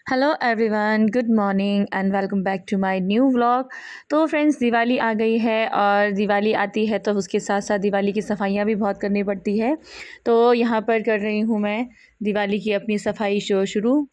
Hello everyone, good morning and welcome back to my new vlog. तो friends, Diwali आ गई है और दिवाली आती है तो उसके साथ साथ दिवाली की सफाइयाँ भी बहुत करनी पड़ती है। तो यहाँ पर कर रही हूँ मैं दिवाली की अपनी सफाई शो शुरू।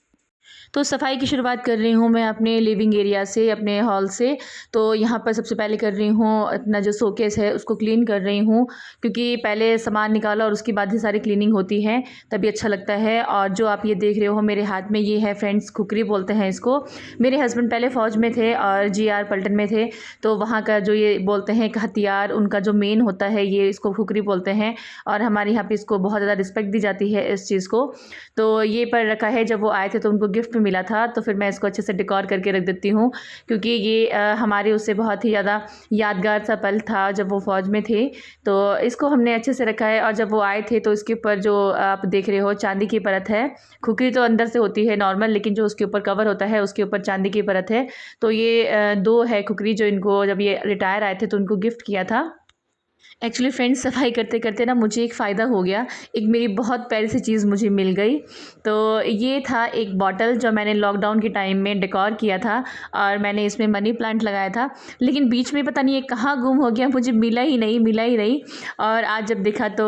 तो सफाई की शुरुआत कर रही हूँ मैं अपने लिविंग एरिया से, अपने हॉल से। तो यहाँ पर सबसे पहले कर रही हूँ अपना जो शोकेस है उसको क्लीन कर रही हूँ, क्योंकि पहले सामान निकाला और उसके बाद ही सारी क्लीनिंग होती है, तभी अच्छा लगता है। और जो आप ये देख रहे हो मेरे हाथ में, ये है फ्रेंड्स खुकरी बोलते हैं इसको। मेरे हस्बैंड पहले फ़ौज में थे और जीआर पलटन में थे, तो वहाँ का जो ये बोलते हैं एक हथियार, उनका जो मेन होता है ये इसको खुकरी बोलते हैं। और हमारे यहाँ पे इसको बहुत ज़्यादा रिस्पेक्ट दी जाती है इस चीज़ को। तो ये पर रखा है, जब वो आए थे तो उनको गिफ्ट में मिला था, तो फिर मैं इसको अच्छे से डेकोर करके रख देती हूँ, क्योंकि ये हमारे उससे बहुत ही ज़्यादा यादगार सा पल था जब वो फ़ौज में थे। तो इसको हमने अच्छे से रखा है। और जब वो आए थे तो इसके ऊपर जो आप देख रहे हो चांदी की परत है। खुकरी तो अंदर से होती है नॉर्मल, लेकिन जो उसके ऊपर कवर होता है उसके ऊपर चांदी की परत है। तो ये दो है खुकरी, जो इनको जब ये रिटायर आए थे तो उनको गिफ्ट किया था। एक्चुअली फ्रेंड्स, सफाई करते करते ना मुझे एक फ़ायदा हो गया। एक मेरी बहुत प्यारी सी चीज़ मुझे मिल गई। तो ये था एक बॉटल जो मैंने लॉकडाउन के टाइम में डेकोर किया था, और मैंने इसमें मनी प्लांट लगाया था। लेकिन बीच में पता नहीं ये कहाँ गुम हो गया, मुझे मिला ही नहीं। और आज जब देखा तो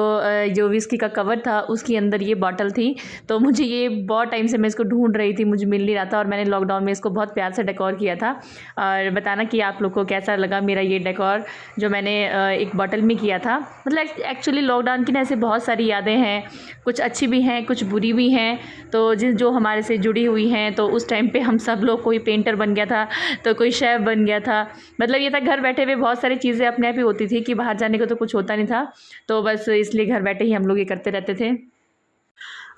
जो विस्की का कवर था उसके अंदर ये बॉटल थी। तो मुझे ये बहुत टाइम से मैं इसको ढूंढ रही थी, मुझे मिल नहीं रहा था, और मैंने लॉकडाउन में इसको बहुत प्यार से डेकोर किया था। और बताना कि आप लोग को कैसा लगा मेरा ये डेकोर जो मैंने एक बॉटल में किया था। मतलब एक्चुअली लॉकडाउन की ना ऐसे बहुत सारी यादें हैं, कुछ अच्छी भी हैं कुछ बुरी भी हैं। तो जिन जो हमारे से जुड़ी हुई हैं, तो उस टाइम पे हम सब लोग, कोई पेंटर बन गया था तो कोई शेफ़ बन गया था। मतलब ये था, घर बैठे हुए बहुत सारी चीज़ें अपने आप ही होती थी, कि बाहर जाने को तो कुछ होता नहीं था। तो बस इसलिए घर बैठे ही हम लोग ये करते रहते थे।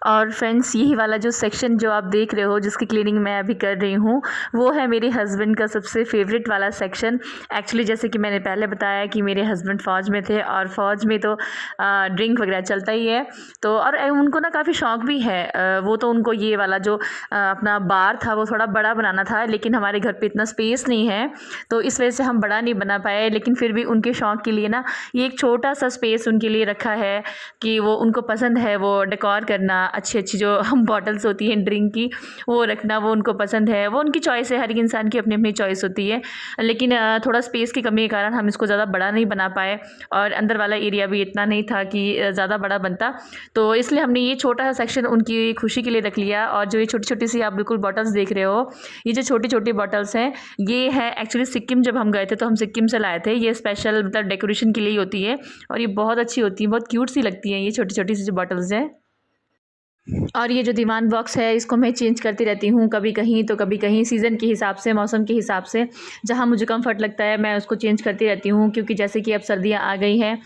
और फ्रेंड्स, यही वाला जो सेक्शन जो आप देख रहे हो जिसकी क्लीनिंग मैं अभी कर रही हूँ, वो है मेरे हस्बैंड का सबसे फेवरेट वाला सेक्शन। एक्चुअली जैसे कि मैंने पहले बताया कि मेरे हस्बैंड फ़ौज में थे, और फ़ौज में तो ड्रिंक वगैरह चलता ही है। तो और उनको ना काफ़ी शौक भी है। वो तो उनको ये वाला जो अपना बार था वो थोड़ा बड़ा बनाना था, लेकिन हमारे घर पे इतना स्पेस नहीं है, तो इस वजह से हम बड़ा नहीं बना पाए। लेकिन फिर भी उनके शौक के लिए ना ये एक छोटा सा स्पेस उनके लिए रखा है, कि वो उनको पसंद है वो डेकोर करना, अच्छी-अच्छी जो हम बॉटल्स होती हैं ड्रिंक की, वो रखना वो उनको पसंद है। वो उनकी चॉइस है, हर एक इंसान की अपनी-अपनी चॉइस होती है। लेकिन थोड़ा स्पेस की कमी के कारण हम इसको ज़्यादा बड़ा नहीं बना पाए, और अंदर वाला एरिया भी इतना नहीं था कि ज़्यादा बड़ा बनता। तो इसलिए हमने ये छोटा-सा सेक्शन उनकी खुशी के लिए रख लिया। और जो ये छोटी-छोटी सी आप बिल्कुल बॉटल्स देख रहे हो, ये जो छोटी-छोटी बॉटल्स हैं, ये है एक्चुअली सिक्किम जब हम गए थे तो हम सिक्किम से लाए थे। ये स्पेशल मतलब डेकोरेशन के लिए ही होती है, और ये बहुत अच्छी होती है, बहुत क्यूट सी लगती हैं ये छोटी-छोटी सी जो बॉटल्स हैं। और ये जो दीवान बॉक्स है इसको मैं चेंज करती रहती हूँ, कभी कहीं तो कभी कहीं, सीज़न के हिसाब से, मौसम के हिसाब से। जहाँ मुझे कंफर्ट लगता है मैं उसको चेंज करती रहती हूँ, क्योंकि जैसे कि अब सर्दियाँ आ गई हैं,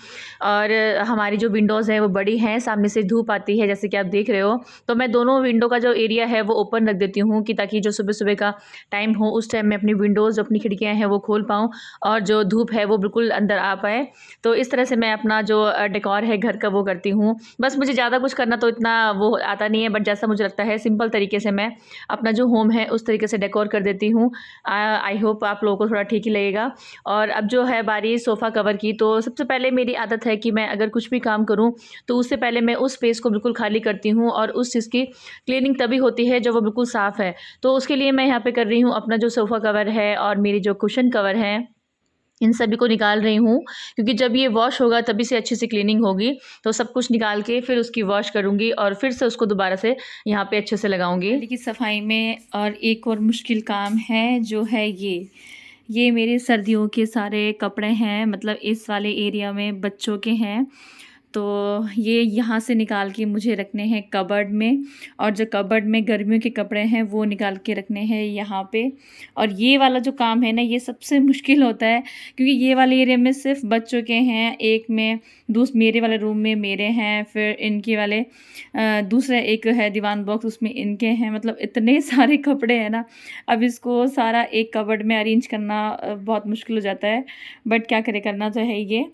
और हमारी जो विंडोज़ हैं वो बड़ी हैं, सामने से धूप आती है जैसे कि आप देख रहे हो। तो मैं दोनों विंडो का जो एरिया है वो ओपन रख देती हूँ, कि ताकि जो सुबह सुबह का टाइम हो उस टाइम मैं अपनी विंडोज़, अपनी खिड़कियाँ हैं वो खोल पाऊँ, और जो धूप है वो बिल्कुल अंदर आ पाए। तो इस तरह से मैं अपना जो डेकोर है घर का वो करती हूँ। बस मुझे ज़्यादा कुछ करना तो इतना वो आता नहीं है, बट जैसा मुझे लगता है सिंपल तरीके से मैं अपना जो होम है उस तरीके से डेकोर कर देती हूँ। आई होप आप लोगों को थोड़ा ठीक ही लगेगा। और अब जो है बारी सोफ़ा कवर की, तो सबसे पहले मेरी आदत है कि मैं अगर कुछ भी काम करूँ तो उससे पहले मैं उस स्पेस को बिल्कुल खाली करती हूँ, और उस चीज़ की क्लीनिंग तभी होती है जब वो बिल्कुल साफ़ है। तो उसके लिए मैं यहाँ पे कर रही हूँ, अपना जो सोफ़ा कवर है और मेरी जो कुशन कवर है, इन सभी को निकाल रही हूँ, क्योंकि जब ये वॉश होगा तभी से अच्छे से क्लीनिंग होगी। तो सब कुछ निकाल के फिर उसकी वॉश करूँगी, और फिर से उसको दोबारा से यहाँ पे अच्छे से लगाऊँगी। दिवाली की सफाई में और एक और मुश्किल काम है जो है ये मेरे सर्दियों के सारे कपड़े हैं, मतलब इस वाले एरिया में बच्चों के हैं। तो ये यहाँ से निकाल के मुझे रखने हैं कबर्ड में, और जो कबर्ड में गर्मियों के कपड़े हैं वो निकाल के रखने हैं यहाँ पे। और ये वाला जो काम है ना, ये सबसे मुश्किल होता है, क्योंकि ये वाले एरिया में सिर्फ बच्चों के हैं, एक में मेरे वाले रूम में मेरे हैं, फिर इनके वाले दूसरा एक है दीवान बॉक्स, उसमें इनके हैं। मतलब इतने सारे कपड़े हैं ना, अब इसको सारा एक कबर्ड में अरेंज करना बहुत मुश्किल हो जाता है, बट क्या करें, करना तो है ये।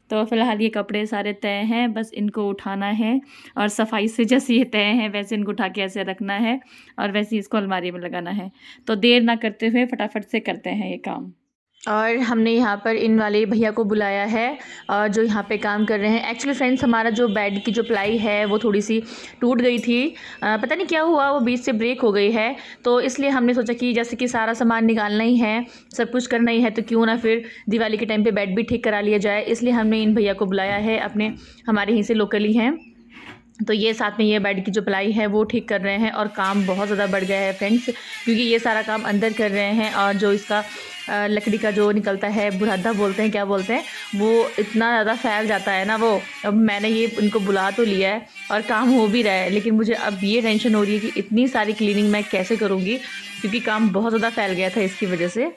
तो फ़िलहाल ये कपड़े सारे तय हैं, बस इनको उठाना है, और सफाई से जैसे ये तय हैं वैसे इनको उठा के ऐसे रखना है, और वैसे ही इसको अलमारी में लगाना है। तो देर ना करते हुए फटाफट से करते हैं ये काम। और हमने यहाँ पर इन वाले भैया को बुलाया है और जो यहाँ पे काम कर रहे हैं। एक्चुअली फ्रेंड्स हमारा जो बेड की जो प्लाई है वो थोड़ी सी टूट गई थी। पता नहीं क्या हुआ, वो बीच से ब्रेक हो गई है। तो इसलिए हमने सोचा कि जैसे कि सारा सामान निकालना ही है, सब कुछ करना ही है, तो क्यों ना फिर दिवाली के टाइम पे बेड भी ठीक करा लिया जाए। इसलिए हमने इन भैया को बुलाया है, अपने हमारे यहीं से लोकली हैं। तो ये साथ में ये बेड की जो प्लाई है वो ठीक कर रहे हैं और काम बहुत ज़्यादा बढ़ गया है फ्रेंड्स, क्योंकि ये सारा काम अंदर कर रहे हैं। और जो इसका लकड़ी का जो निकलता है, बुरादा बोलते हैं, क्या बोलते हैं, वो इतना ज़्यादा फैल जाता है ना वो। अब मैंने ये इनको बुला तो लिया है और काम हो भी रहा है, लेकिन मुझे अब ये टेंशन हो रही है कि इतनी सारी क्लीनिंग मैं कैसे करूँगी, क्योंकि काम बहुत ज़्यादा फैल गया था इसकी वजह से।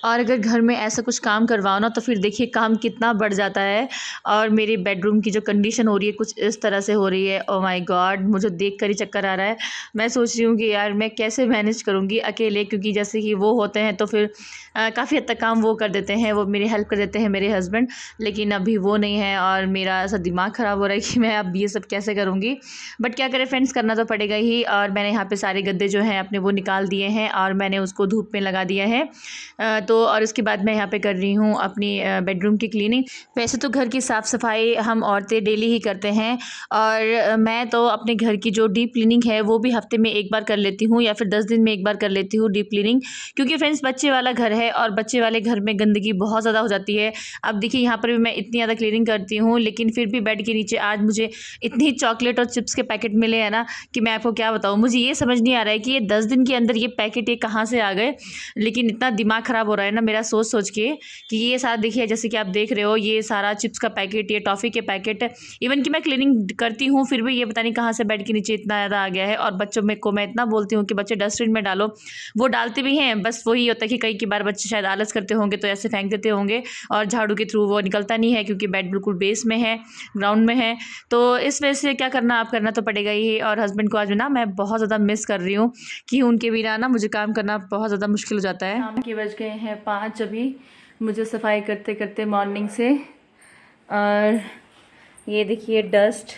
और अगर घर में ऐसा कुछ काम करवाओ ना तो फिर देखिए काम कितना बढ़ जाता है। और मेरी बेडरूम की जो कंडीशन हो रही है कुछ इस तरह से हो रही है। ओह माय गॉड, मुझे देख कर ही चक्कर आ रहा है। मैं सोच रही हूँ कि यार मैं कैसे मैनेज करूँगी अकेले, क्योंकि जैसे कि वो होते हैं तो फिर काफ़ी हद तक काम वो कर देते हैं, वो मेरी हेल्प कर देते हैं मेरे हस्बैंड। लेकिन अभी वो नहीं है और मेरा ऐसा दिमाग ख़राब हो रहा है कि मैं अब ये सब कैसे करूँगी। बट क्या करें फ्रेंड्स, करना तो पड़ेगा ही। और मैंने यहाँ पे सारे गद्दे जो हैं अपने वो निकाल दिए हैं और मैंने उसको धूप में लगा दिया है। तो और उसके बाद मैं यहाँ पे कर रही हूँ अपनी बेडरूम की क्लीनिंग। वैसे तो घर की साफ़ सफाई हम औरतें डेली ही करते हैं, और मैं तो अपने घर की जो डीप क्लीनिंग है वो भी हफ्ते में एक बार कर लेती हूँ या फिर 10 दिन में एक बार कर लेती हूँ डीप क्लीनिंग। क्योंकि फ्रेंड्स बच्चे वाला घर है और बच्चे वाले घर में गंदगी बहुत ज़्यादा हो जाती है। अब देखिए यहाँ पर भी मैं इतनी ज़्यादा क्लीनिंग करती हूँ, लेकिन फिर भी बेड के नीचे आज मुझे इतनी चॉकलेट और चिप्स के पैकेट मिले हैं ना कि मैं आपको क्या बताऊँ। मुझे ये समझ नहीं आ रहा है कि ये 10 दिन के अंदर ये पैकेट ये कहाँ से आ गए। लेकिन इतना दिमाग ख़राब हो रहा है ना मेरा सोच सोच के कि ये सारा देखिए, जैसे कि आप देख रहे हो, ये सारा चिप्स का पैकेट, ये टॉफ़ी के पैकेट, इवन कि मैं क्लीनिंग करती हूँ फिर भी ये पता नहीं कहाँ से बेड के नीचे इतना ज़्यादा आ गया है। और बच्चों में को मैं इतना बोलती हूँ कि बच्चे डस्टबिन में डालो, वो डालते भी हैं, बस वही होता है कि कई बार बच्चे शायद आलस करते होंगे तो ऐसे फेंक देते होंगे और झाड़ू के थ्रू वो निकलता नहीं है, क्योंकि बेड बिल्कुल बेस में है, ग्राउंड में है। तो इस वजह से क्या करना, आप करना तो पड़ेगा ही। और हस्बैंड को आज ना मैं बहुत ज़्यादा मिस कर रही हूँ कि उनके बिना ना मुझे काम करना बहुत ज़्यादा मुश्किल हो जाता है। शाम के बज गए हैं 5 अभी मुझे सफाई करते करते मॉर्निंग से। और ये देखिए डस्ट,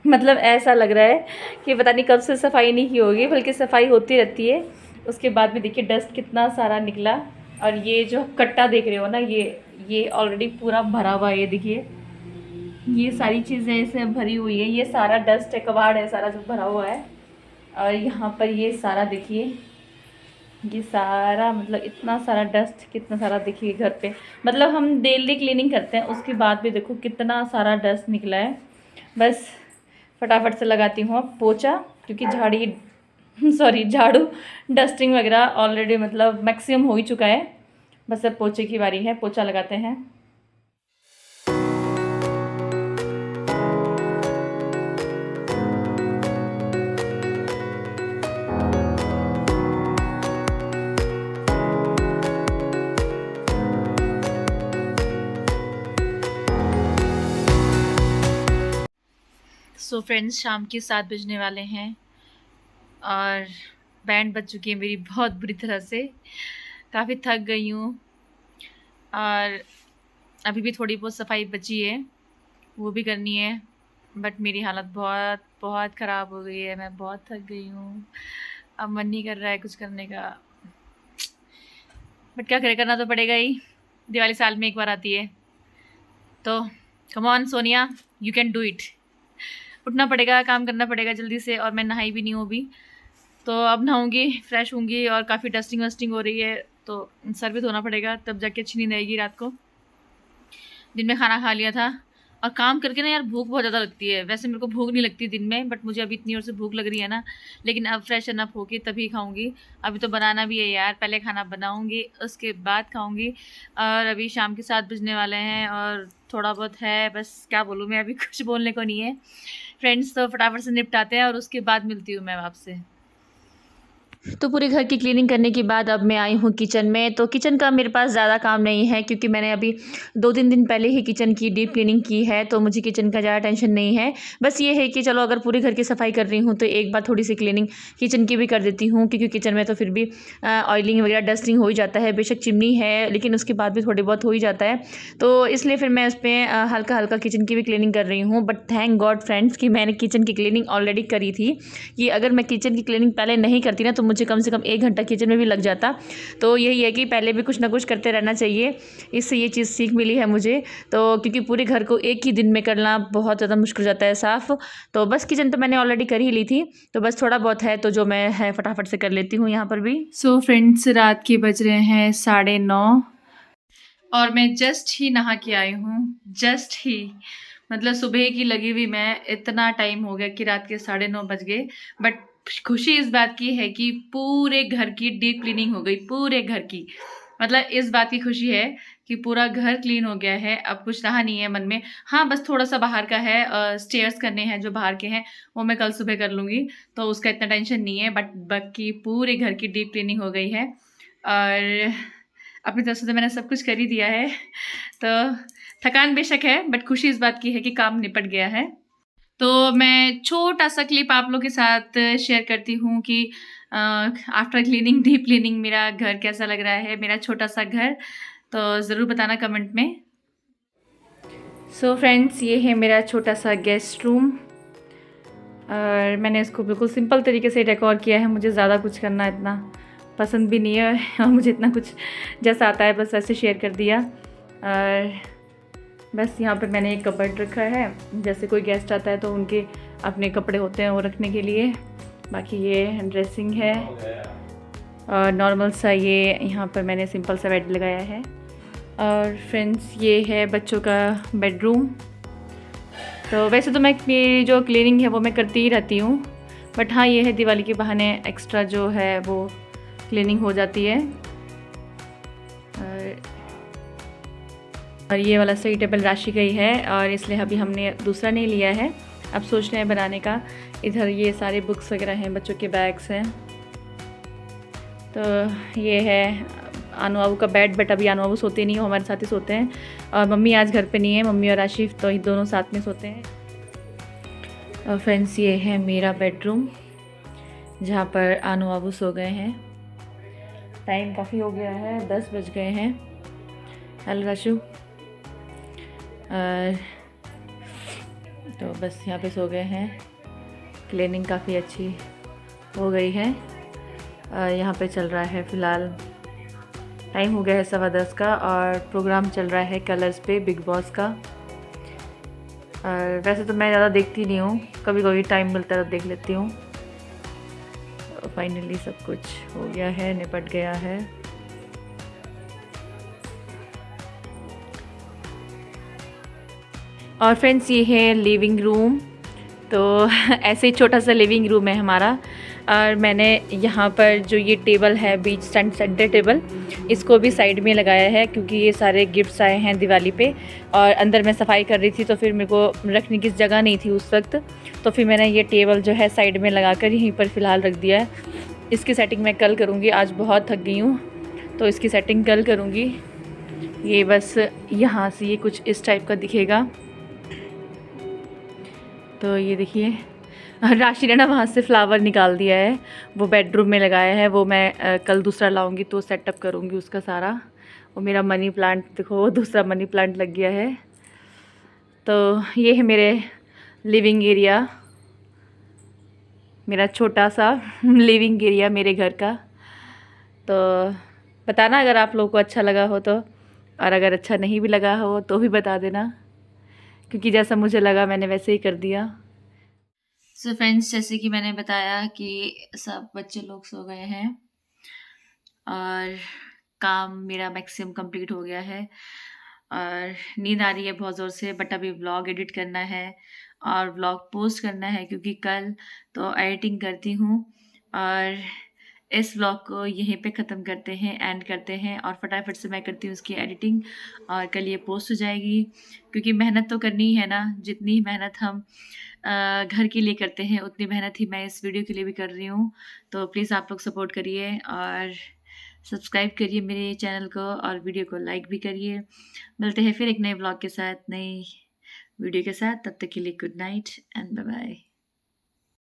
मतलब ऐसा लग रहा है कि पता नहीं कब से सफाई नहीं की होगी, बल्कि सफाई होती रहती है। उसके बाद भी देखिए डस्ट कितना सारा निकला। और ये जो कट्टा देख रहे हो ना, ये ऑलरेडी पूरा भरा हुआ है। ये देखिए ये सारी चीज़ें इसमें भरी हुई है, ये सारा डस्ट है, कबाड़ है सारा जो भरा हुआ है। और यहाँ पर ये सारा देखिए, ये सारा मतलब इतना सारा डस्ट, कितना सारा देखिए घर पे, मतलब हम डेली क्लीनिंग करते हैं उसके बाद भी देखो कितना सारा डस्ट निकला है। बस फटाफट से लगाती हूँ अब पोछा, क्योंकि झाड़ी सॉरी झाड़ू डस्टिंग वगैरह ऑलरेडी मतलब मैक्सिमम हो ही चुका है। बस अब पोछे की बारी है, पोछा लगाते हैं। सो फ्रेंड्स शाम के 7 बजने वाले हैं और बैंड बज चुकी है मेरी बहुत बुरी तरह से। काफ़ी थक गई हूँ और अभी भी थोड़ी बहुत सफाई बची है, वो भी करनी है। बट मेरी हालत बहुत बहुत ख़राब हो गई है, मैं बहुत थक गई हूँ। अब मन नहीं कर रहा है कुछ करने का, बट क्या करें, करना तो पड़ेगा ही। दिवाली साल में एक बार आती है, तो come on Sonia, you can do it. उठना पड़ेगा, काम करना पड़ेगा जल्दी से। और मैं नहाई भी नहीं हूँ अभी, तो अब नहाऊंगी, फ्रेश होंगी। और काफ़ी डस्टिंग वस्टिंग हो रही है, तो सर भी धोना पड़ेगा, तब जाके अच्छी नींद आएगी रात को। दिन में खाना खा लिया था और काम करके ना यार भूख बहुत ज़्यादा लगती है। वैसे मेरे को भूख नहीं लगती दिन में, बट मुझे अभी इतनी ओर से भूख लग रही है ना, लेकिन अब फ्रेशन अप होके तभी खाऊंगी। अभी तो बनाना भी है यार, पहले खाना बनाऊंगी उसके बाद खाऊंगी। और अभी शाम के 7 बजने वाले हैं और थोड़ा बहुत है, बस क्या बोलूँ मैं, अभी कुछ बोलने को नहीं है फ्रेंड्स। तो फटाफट से निपटाते हैं और उसके बाद मिलती हूँ मैं आपसे। तो पूरे घर की क्लीनिंग करने के बाद अब मैं आई हूँ किचन में। तो किचन का मेरे पास ज़्यादा काम नहीं है, क्योंकि मैंने अभी 2-3 दिन पहले ही किचन की डीप क्लीनिंग की है, तो मुझे किचन का ज़्यादा टेंशन नहीं है। बस ये है कि चलो अगर पूरे घर की सफाई कर रही हूँ तो एक बार थोड़ी सी क्लीनिंग किचन की भी कर देती हूँ, क्योंकि किचन में तो फिर भी ऑयलिंग वगैरह डस्टिंग हो ही जाता है। बेशक चिमनी है, लेकिन उसके बाद भी थोड़ी बहुत हो ही जाता है। तो इसलिए फिर मैं उस पर हल्का हल्का किचन की भी क्लीनिंग कर रही हूँ। बट थैंक गॉड फ्रेंड्स कि मैंने किचन की क्लीनिंग ऑलरेडी करी थी, कि अगर मैं किचन की क्लीनिंग पहले नहीं करती ना तो मुझे कम से कम 1 घंटा किचन में भी लग जाता। तो यही है कि पहले भी कुछ ना कुछ करते रहना चाहिए, इससे ये चीज़ सीख मिली है मुझे। तो क्योंकि पूरे घर को एक ही दिन में करना बहुत ज़्यादा मुश्किल हो जाता है साफ़। तो बस किचन तो मैंने ऑलरेडी कर ही ली थी, तो बस थोड़ा बहुत है तो जो मैं है फटाफट से कर लेती हूँ यहाँ पर भी। सो फ्रेंड्स, रात के बज रहे हैं 9:30 और मैं जस्ट ही नहा के आई हूँ, जस्ट ही, मतलब सुबह की लगी हुई मैं, इतना टाइम हो गया कि रात के 9:30 बज गए। बट खुशी इस बात की है कि पूरे घर की डीप क्लीनिंग हो गई, पूरे घर की, मतलब इस बात की खुशी है कि पूरा घर क्लीन हो गया है। अब कुछ रहा नहीं है मन में। हाँ, बस थोड़ा सा बाहर का है, स्टेयर्स करने हैं जो बाहर के हैं, वो मैं कल सुबह कर लूँगी, तो उसका इतना टेंशन नहीं है। बट बाकी पूरे घर की डीप क्लीनिंग हो गई है और अपनी तरफ से तो मैंने सब कुछ कर ही दिया है। तो थकान बेशक है, बट खुशी इस बात की है कि काम निपट गया है। तो मैं छोटा सा क्लिप आप लोगों के साथ शेयर करती हूँ कि आफ्टर क्लीनिंग, डीप क्लीनिंग, मेरा घर कैसा लग रहा है, मेरा छोटा सा घर। तो ज़रूर बताना कमेंट में। सो फ्रेंड्स, ये है मेरा छोटा सा गेस्ट रूम और मैंने इसको बिल्कुल सिंपल तरीके से डेकोर किया है। मुझे ज़्यादा कुछ करना इतना पसंद भी नहीं है और मुझे इतना कुछ जैसा आता है बस वैसे शेयर कर दिया। और बस यहाँ पर मैंने एक कबर्ड रखा है, जैसे कोई गेस्ट आता है तो उनके अपने कपड़े होते हैं वो रखने के लिए। बाकी ये ड्रेसिंग है और नॉर्मल सा ये यहाँ पर मैंने सिंपल सा बेड लगाया है। और फ्रेंड्स, ये है बच्चों का बेडरूम। तो वैसे तो मैं मेरी जो क्लीनिंग है वो मैं करती ही रहती हूँ, बट हाँ, ये है दिवाली के बहाने एक्स्ट्रा जो है वो क्लीनिंग हो जाती है। और ये वाला स्टडी टेबल राशि का ही है और इसलिए अभी हमने दूसरा नहीं लिया है, अब सोच रहे हैं बनाने का। इधर ये सारे बुक्स वगैरह हैं, बच्चों के बैग्स हैं। तो ये है आनू बाबू का बेड, बट अभी आनू बाबू सोते नहीं हो, हमारे साथ ही सोते हैं। और मम्मी आज घर पे नहीं है, मम्मी और आशिफ तो ये दोनों साथ में सोते हैं। और फ्रेंड्स, ये है मेरा बेडरूम जहाँ पर आनू बाबू सो गए हैं। टाइम काफ़ी हो गया है, 10 बज गए हैं। हेलो राशु। तो बस यहाँ पे सो गए हैं। क्लीनिंग काफ़ी अच्छी हो गई है। यहाँ पे चल रहा है फ़िलहाल, टाइम हो गया है 10:15 का और प्रोग्राम चल रहा है कलर्स पे, बिग बॉस का। और वैसे तो मैं ज़्यादा देखती नहीं हूँ, कभी कभी टाइम मिलता है तो देख लेती हूँ। तो फाइनली सब कुछ हो गया है, निपट गया है। और फ्रेंड्स, ये है लिविंग रूम। तो ऐसे ही छोटा सा लिविंग रूम है हमारा। और मैंने यहाँ पर जो ये टेबल है, बीच सेंटर टेबल, इसको भी साइड में लगाया है क्योंकि ये सारे गिफ्ट्स आए हैं दिवाली पे। और अंदर मैं सफाई कर रही थी तो फिर मेरे को रखने की जगह नहीं थी उस वक्त, तो फिर मैंने ये टेबल जो है साइड में लगा कर यहीं पर फ़िलहाल रख दिया है। इसकी सेटिंग मैं कल करूँगी, आज बहुत थक गई हूँ तो इसकी सेटिंग कल करूँगी। ये बस यहाँ से ये कुछ इस टाइप का दिखेगा। तो ये देखिए, राशि ने ना वहाँ से फ्लावर निकाल दिया है, वो बेडरूम में लगाया है। वो मैं कल दूसरा लाऊंगी तो सेटअप करूँगी उसका सारा। वो मेरा मनी प्लांट देखो, वो दूसरा मनी प्लांट लग गया है। तो ये है मेरे लिविंग एरिया, मेरा छोटा सा लिविंग एरिया मेरे घर का। तो बताना अगर आप लोगों को अच्छा लगा हो तो, और अगर अच्छा नहीं भी लगा हो तो भी बता देना, क्योंकि जैसा मुझे लगा मैंने वैसे ही कर दिया। सो फ्रेंड्स, जैसे कि मैंने बताया कि सब बच्चे लोग सो गए हैं और काम मेरा मैक्सिमम कंप्लीट हो गया है और नींद आ रही है बहुत ज़ोर से। बट अभी व्लॉग एडिट करना है और व्लॉग पोस्ट करना है क्योंकि कल तो एडिटिंग करती हूँ। और इस व्लॉग को यहीं पे ख़त्म करते हैं, एंड करते हैं, और फटाफट से मैं करती हूँ उसकी एडिटिंग और कल ये पोस्ट हो जाएगी। क्योंकि मेहनत तो करनी है ना, जितनी मेहनत हम घर के लिए करते हैं उतनी मेहनत ही मैं इस वीडियो के लिए भी कर रही हूँ। तो प्लीज़ आप लोग सपोर्ट करिए और सब्सक्राइब करिए मेरे चैनल को और वीडियो को लाइक भी करिए। मिलते हैं फिर एक नए ब्लॉग के साथ, नई वीडियो के साथ। तब तक के लिए good night and bye bye.